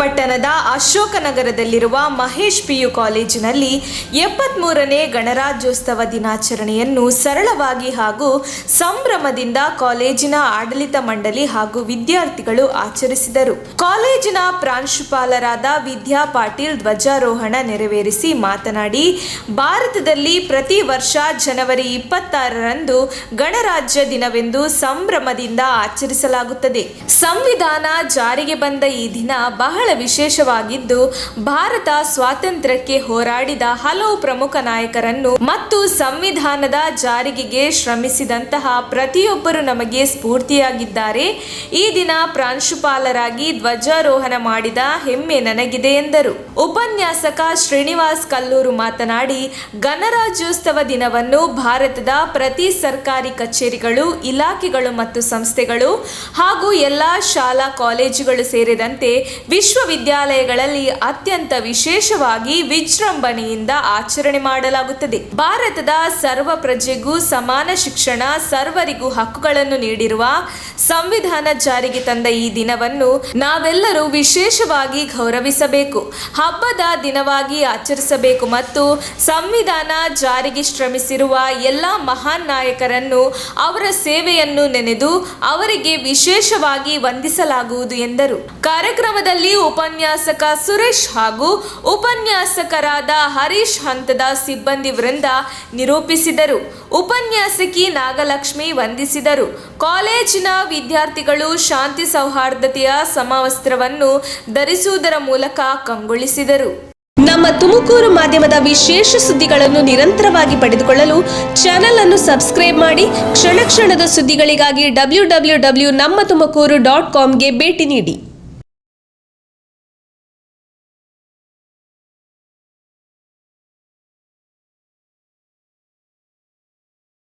ಪಟ್ಟಣದ ಅಶೋಕನಗರದಲ್ಲಿರುವ ಮಹೇಶ್ ಪಿಯು ಕಾಲೇಜಿನಲ್ಲಿ 73ನೇ ಗಣರಾಜ್ಯೋತ್ಸವ ದಿನಾಚರಣೆಯನ್ನು ಸರಳವಾಗಿ ಹಾಗೂ ಸಂಭ್ರಮದಿಂದ ಕಾಲೇಜಿನ ಆಡಳಿತ ಮಂಡಳಿ ಹಾಗೂ ವಿದ್ಯಾರ್ಥಿಗಳು ಆಚರಿಸಿದರು. ಕಾಲೇಜಿನ ಪ್ರಾಂಶುಪಾಲರಾದ ವಿದ್ಯಾ ಪಾಟೀಲ್ ಧ್ವಜಾರೋಹಣ ನೆರವೇರಿಸಿ ಮಾತನಾಡಿ, ಭಾರತದಲ್ಲಿ ಪ್ರತಿ ವರ್ಷ ಜನವರಿ 26ರಂದು ಗಣರಾಜ್ಯ ದಿನವೆಂದು ಸಂಭ್ರಮದಿಂದ ಆಚರಿಸಲಾಗುತ್ತದೆ. ಸಂವಿಧಾನ ಜಾರಿಗೆ ಬಂದ ಈ ದಿನ ಬಹಳ ವಿಶೇಷವಾಗಿದ್ದು, ಭಾರತ ಸ್ವಾತಂತ್ರ್ಯಕ್ಕೆ ಹೋರಾಡಿದ ಹಲವು ಪ್ರಮುಖ ನಾಯಕರನ್ನು ಮತ್ತು ಸಂವಿಧಾನದ ಜಾರಿಗೆಗೆ ಶ್ರಮಿಸಿದಂತಹ ಪ್ರತಿಯೊಬ್ಬರು ನಮಗೆ ಸ್ಫೂರ್ತಿಯಾಗಿದ್ದಾರೆ. ಈ ದಿನ ಪ್ರಾಂಶುಪಾಲರಾಗಿ ಧ್ವಜಾರೋಹಣ ಮಾಡಿದ ಹೆಮ್ಮೆ ನನಗಿದೆ ಎಂದರು. ಉಪನ್ಯಾಸಕ ಶ್ರೀನಿವಾಸ್ ಕಲ್ಲೂರು ಮಾತನಾಡಿ, ಗಣರಾಜ್ಯೋತ್ಸವ ದಿನವನ್ನು ಭಾರತದ ಪ್ರತಿ ಸರ್ಕಾರಿ ಕಚೇರಿಗಳು, ಇಲಾಖೆಗಳು ಮತ್ತು ಸಂಸ್ಥೆಗಳು ಹಾಗೂ ಎಲ್ಲಾ ಶಾಲಾ ಕಾಲೇಜುಗಳು ಸೇರಿದಂತೆ ವಿಶ್ವವಿದ್ಯಾಲಯಗಳಲ್ಲಿ ಅತ್ಯಂತ ವಿಶೇಷವಾಗಿ ವಿಜೃಂಭಣೆಯಿಂದ ಆಚರಣೆ ಮಾಡಲಾಗುತ್ತದೆ. ಭಾರತದ ಸರ್ವ ಪ್ರಜೆಗೂ ಸಮಾನ ಶಿಕ್ಷಣ, ಸರ್ವರಿಗೂ ಹಕ್ಕುಗಳನ್ನು ನೀಡಿರುವ ಸಂವಿಧಾನ ಜಾರಿಗೆ ತಂದ ಈ ದಿನವನ್ನು ನಾವೆಲ್ಲರೂ ವಿಶೇಷವಾಗಿ ಗೌರವಿಸಬೇಕು, ಹಬ್ಬದ ದಿನವಾಗಿ ಆಚರಿಸಬೇಕು ಮತ್ತು ಸಂವಿಧಾನ ಜಾರಿಗೆ ಶ್ರಮಿಸಿರುವ ಎಲ್ಲ ಮಹಾನ್ ನಾಯಕರನ್ನು, ಅವರ ಸೇವೆಯನ್ನು ನೆನೆದು ಅವರಿಗೆ ವಿಶೇಷವಾಗಿ ವಂದಿಸಲಾಗುವುದು ಎಂದರು. ಕಾರ್ಯಕ್ರಮದಲ್ಲಿ ಉಪನ್ಯಾಸಕ ಸುರೇಶ್ ಹಾಗೂ ಉಪನ್ಯಾಸಕರಾದ ಹರೀಶ್ ಹಂತದ ಸಿಬ್ಬಂದಿ ವೃಂದ ನಿರೂಪಿಸಿದರು. ಉಪನ್ಯಾಸಕಿ ನಾಗಲಕ್ಷ್ಮಿ ವಂದಿಸಿದರು. ಕಾಲೇಜಿನ ವಿದ್ಯಾರ್ಥಿಗಳು ಶಾಂತಿ ಸೌಹಾರ್ದತೆಯ ಸಮವಸ್ತ್ರವನ್ನು ಧರಿಸುವುದರ ಮೂಲಕ ಕಂಗೊಳಿಸಿದರು. ನಮ್ಮ ತುಮಕೂರು ಮಾಧ್ಯಮದ ವಿಶೇಷ ಸುದ್ದಿಗಳನ್ನು ನಿರಂತರವಾಗಿ ಪಡೆದುಕೊಳ್ಳಲು ಚಾನೆಲ್ ಅನ್ನು ಸಬ್ಸ್ಕ್ರೈಬ್ ಮಾಡಿ. ಕ್ಷಣ ಕ್ಷಣದ ಸುದ್ದಿಗಳಿಗಾಗಿ www.nammathumakuru.com ಗೆ ಭೇಟಿ ನೀಡಿ.